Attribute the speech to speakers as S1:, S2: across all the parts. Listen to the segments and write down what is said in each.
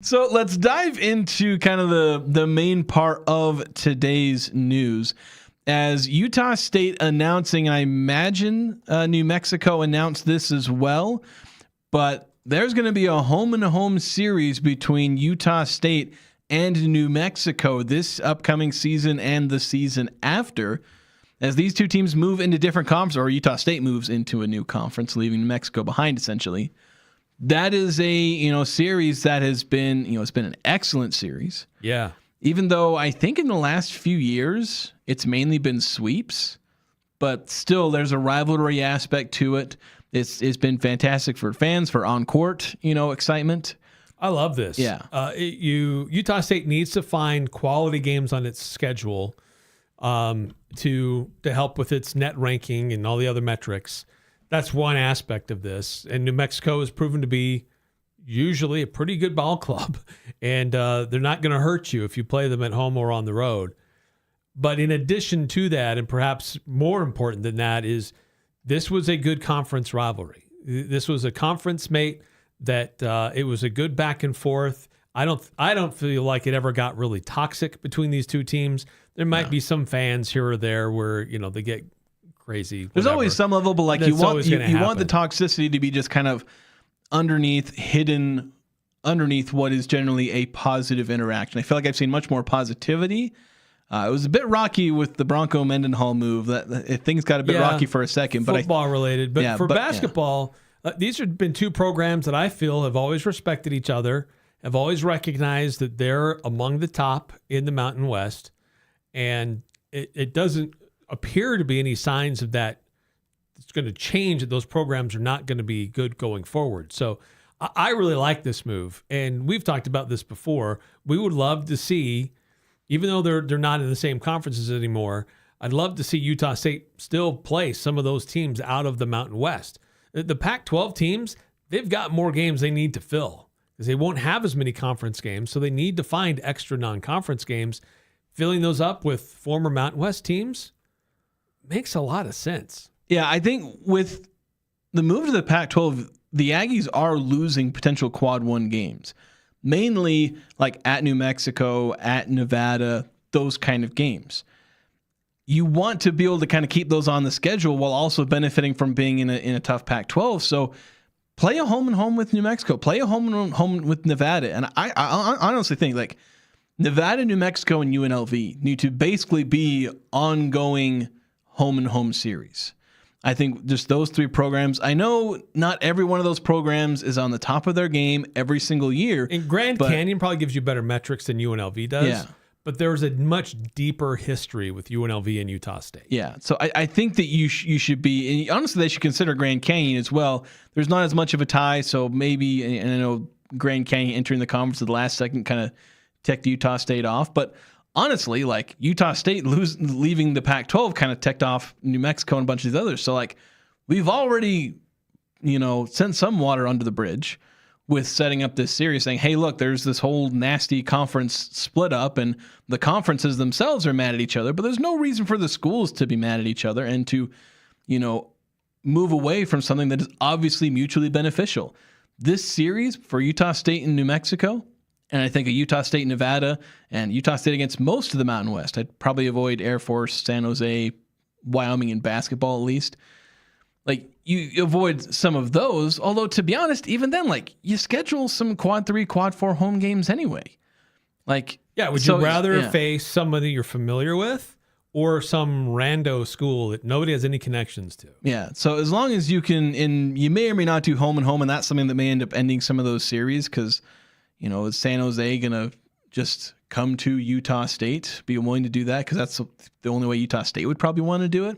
S1: So let's dive into kind of the main part of today's news. As Utah State announcing, I imagine New Mexico announced this as well, but there's going to be a home-and-home series between Utah State and New Mexico this upcoming season and the season after, as these two teams move into different conferences, or Utah State moves into a new conference, leaving New Mexico behind essentially. That is a series that has been it's been an excellent series.
S2: Yeah.
S1: Even though I think in the last few years it's mainly been sweeps, but still there's a rivalry aspect to it. It's been fantastic for fans, for on court excitement.
S2: I love this.
S1: Yeah.
S2: Utah State needs to find quality games on its schedule to help with its net ranking and all the other metrics. That's one aspect of this. And New Mexico has proven to be usually a pretty good ball club. And they're not going to hurt you if you play them at home or on the road. But in addition to that, and perhaps more important than that, is this was a good conference rivalry. This was a conference mate that it was a good back and forth. I don't feel like it ever got really toxic between these two teams. There might be some fans here or there where, they get crazy.
S1: There's always some level, but like you want the toxicity to be just kind of hidden underneath what is generally a positive interaction. I feel like I've seen much more positivity. It was a bit rocky with the Bronco Mendenhall move. That things got a bit rocky for a second, but
S2: football related. But for basketball, these have been two programs that I feel have always respected each other, have always recognized that they're among the top in the Mountain West, and it doesn't appear to be any signs of that it's going to change, that those programs are not going to be good going forward. So I really like this move, and we've talked about this before. We would love to see, even though they're not in the same conferences anymore, I'd love to see Utah State still play some of those teams out of the Mountain West. The Pac-12 teams, they've got more games they need to fill because they won't have as many conference games, so they need to find extra non-conference games. Filling those up with former Mountain West teams makes a lot of sense.
S1: Yeah, I think with the move to the Pac-12, the Aggies are losing potential quad one games, mainly like at New Mexico, at Nevada, those kind of games. You want to be able to kind of keep those on the schedule while also benefiting from being in a tough Pac-12. So play a home and home with New Mexico, play a home and home with Nevada. And I honestly think like Nevada, New Mexico, and UNLV need to basically be ongoing home and home series. I think just those three programs. I know not every one of those programs is on the top of their game every single year.
S2: And Grand Canyon probably gives you better metrics than UNLV does.
S1: Yeah.
S2: But there's a much deeper history with UNLV and Utah State.
S1: Yeah. So I think that you should be, and honestly, they should consider Grand Canyon as well. There's not as much of a tie, so maybe, and I know Grand Canyon entering the conference at the last second kind of ticked Utah State off, but honestly, like Utah State leaving the Pac-12 kind of ticked off New Mexico and a bunch of these others. So like we've already, sent some water under the bridge with setting up this series saying, hey, look, there's this whole nasty conference split up and the conferences themselves are mad at each other, but there's no reason for the schools to be mad at each other and to, move away from something that is obviously mutually beneficial. This series for Utah State and New Mexico, and I think a Utah State, Nevada, and Utah State against most of the Mountain West. I'd probably avoid Air Force, San Jose, Wyoming in basketball at least. Like you avoid some of those, although to be honest, even then, like you schedule some quad 3, quad 4 home games anyway. Like,
S2: yeah, would you rather face somebody you're familiar with or some rando school that nobody has any connections to?
S1: Yeah, so as long as you can, and you may or may not do home and home, and that's something that may end up ending some of those series because, is San Jose going to just come to Utah State, be willing to do that? Because that's the only way Utah State would probably want to do it.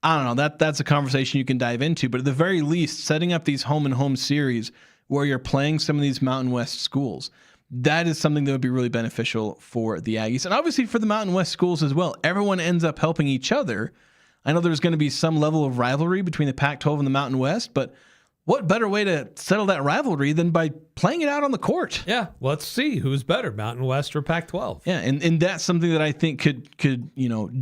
S1: I don't know. That's a conversation you can dive into. But at the very least, setting up these home and home series where you're playing some of these Mountain West schools, that is something that would be really beneficial for the Aggies. And obviously for the Mountain West schools as well. Everyone ends up helping each other. I know there's going to be some level of rivalry between the Pac-12 and the Mountain West, but what better way to settle that rivalry than by playing it out on the court?
S2: Yeah, let's see who's better, Mountain West or Pac-12.
S1: Yeah, and that's something that I think could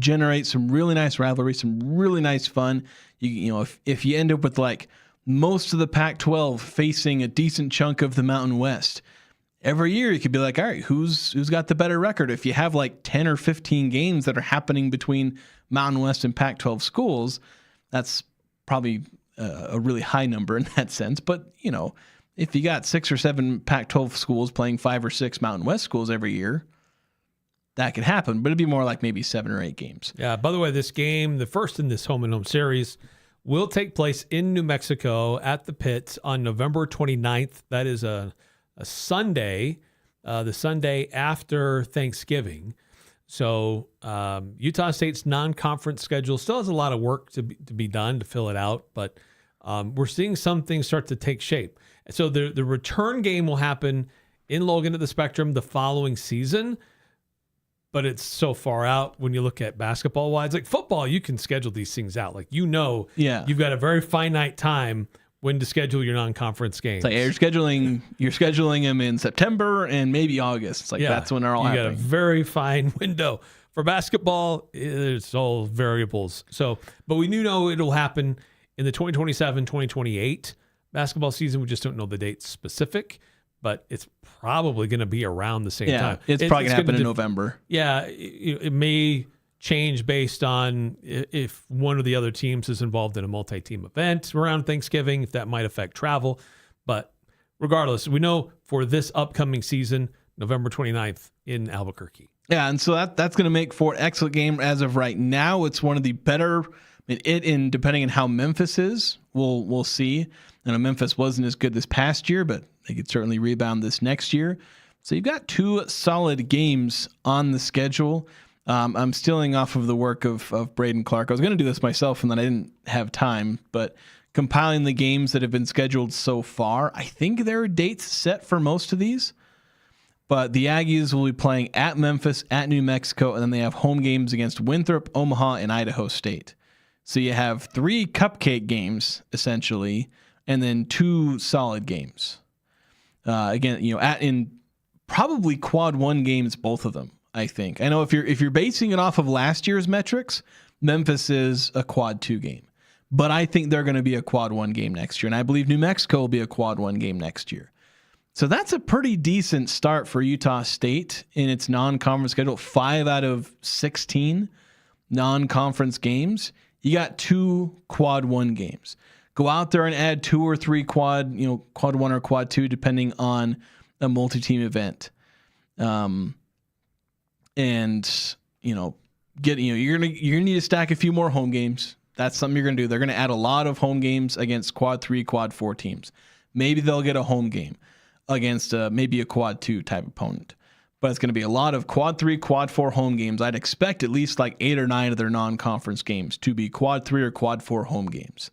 S1: generate some really nice rivalry, some really nice fun. If you end up with like most of the Pac-12 facing a decent chunk of the Mountain West, every year you could be like, all right, who's got the better record? If you have like 10 or 15 games that are happening between Mountain West and Pac-12 schools, that's probably a really high number in that sense. But, if you got 6 or 7 Pac-12 schools playing 5 or 6 Mountain West schools every year, that could happen. But it'd be more like maybe 7 or 8 games.
S2: Yeah, by the way, this game, the first in this home and home series, will take place in New Mexico at the Pit on November 29th. That is a Sunday, the Sunday after Thanksgiving. So Utah State's non-conference schedule still has a lot of work to be done to fill it out, but we're seeing some things start to take shape. So the return game will happen in Logan at the Spectrum the following season, but it's so far out when you look at basketball-wise. Like football, you can schedule these things out. Like you've got a very finite time when to schedule your non-conference games.
S1: It's like you're scheduling them in September and maybe August. It's like that's when they're all happening.
S2: You got a very fine window. For basketball, it's all variables. So, but we do know it'll happen in the 2027-2028 basketball season. We just don't know the date specific, but it's probably going to be around the same time.
S1: It's probably going to happen in November.
S2: Yeah, it may change based on if one of the other teams is involved in a multi-team event around Thanksgiving, if that might affect travel. But regardless, we know for this upcoming season, November 29th in Albuquerque.
S1: Yeah, and so that's going to make for an excellent game as of right now. It's one of the better, depending on how Memphis is, we'll see. I know Memphis wasn't as good this past year, but they could certainly rebound this next year. So you've got 2 solid games on the schedule. I'm stealing off of the work of Braden Clark. I was going to do this myself, and then I didn't have time, but compiling the games that have been scheduled so far, I think there are dates set for most of these. But the Aggies will be playing at Memphis, at New Mexico, and then they have home games against Winthrop, Omaha, and Idaho State. So you have 3 cupcake games, essentially, and then 2 solid games. Again, in probably quad 1 games, both of them, I think. I know if you're basing it off of last year's metrics, Memphis is a quad 2 game. But I think they're going to be a quad 1 game next year, and I believe New Mexico will be a quad 1 game next year. So that's a pretty decent start for Utah State in its non-conference schedule. 5 out of 16 non-conference games. You got 2 quad 1 games. Go out there and add 2 or 3 quad 1 or quad 2, depending on a multi-team event. You're gonna need to stack a few more home games. That's something you're gonna do. They're gonna add a lot of home games against quad 3, quad 4 teams. Maybe they'll get a home game against maybe a quad 2 type opponent. But it's going to be a lot of quad 3, quad 4 home games. I'd expect at least like 8 or 9 of their non-conference games to be quad 3 or quad 4 home games.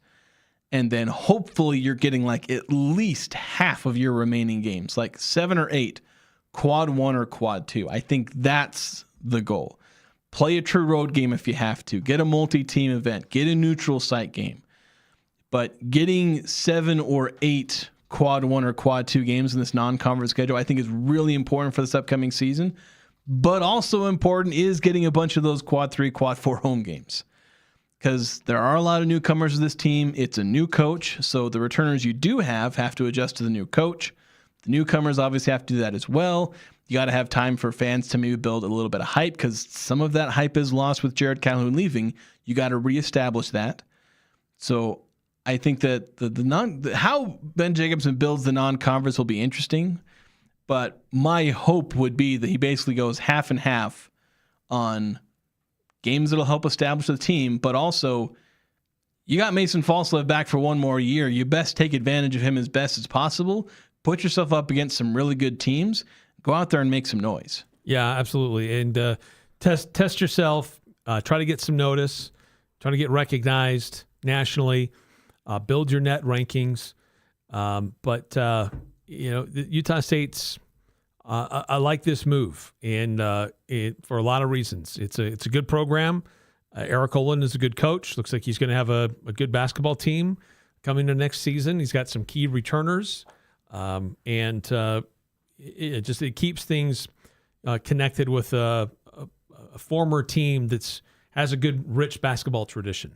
S1: And then hopefully you're getting like at least half of your remaining games, like 7 or 8, quad 1 or quad 2. I think that's the goal. Play a true road game if you have to. Get a multi-team event. Get a neutral site game. But getting 7 or 8 quad 1 or quad 2 games in this non-conference schedule, I think is really important for this upcoming season. But also important is getting a bunch of those quad 3, quad 4 home games. Because there are a lot of newcomers to this team. It's a new coach, so the returners you do have to adjust to the new coach. The newcomers obviously have to do that as well. You got to have time for fans to maybe build a little bit of hype, because some of that hype is lost with Jared Calhoun leaving. You got to reestablish that. So I think that how Ben Jacobson builds the non-conference will be interesting, but my hope would be that he basically goes half and half on games that'll help establish the team, but also you got Mason Falslev back for 1 more year. You best take advantage of him as best as possible. Put yourself up against some really good teams. Go out there and make some noise.
S2: Yeah, absolutely. And test yourself. Try to get some notice. Try to get recognized nationally. Build your net rankings. But Utah State's. I like this move, and for a lot of reasons. It's a good program. Eric Olin is a good coach. Looks like he's going to have a good basketball team coming to next season. He's got some key returners, and it keeps things connected with a former team has a good, rich basketball tradition.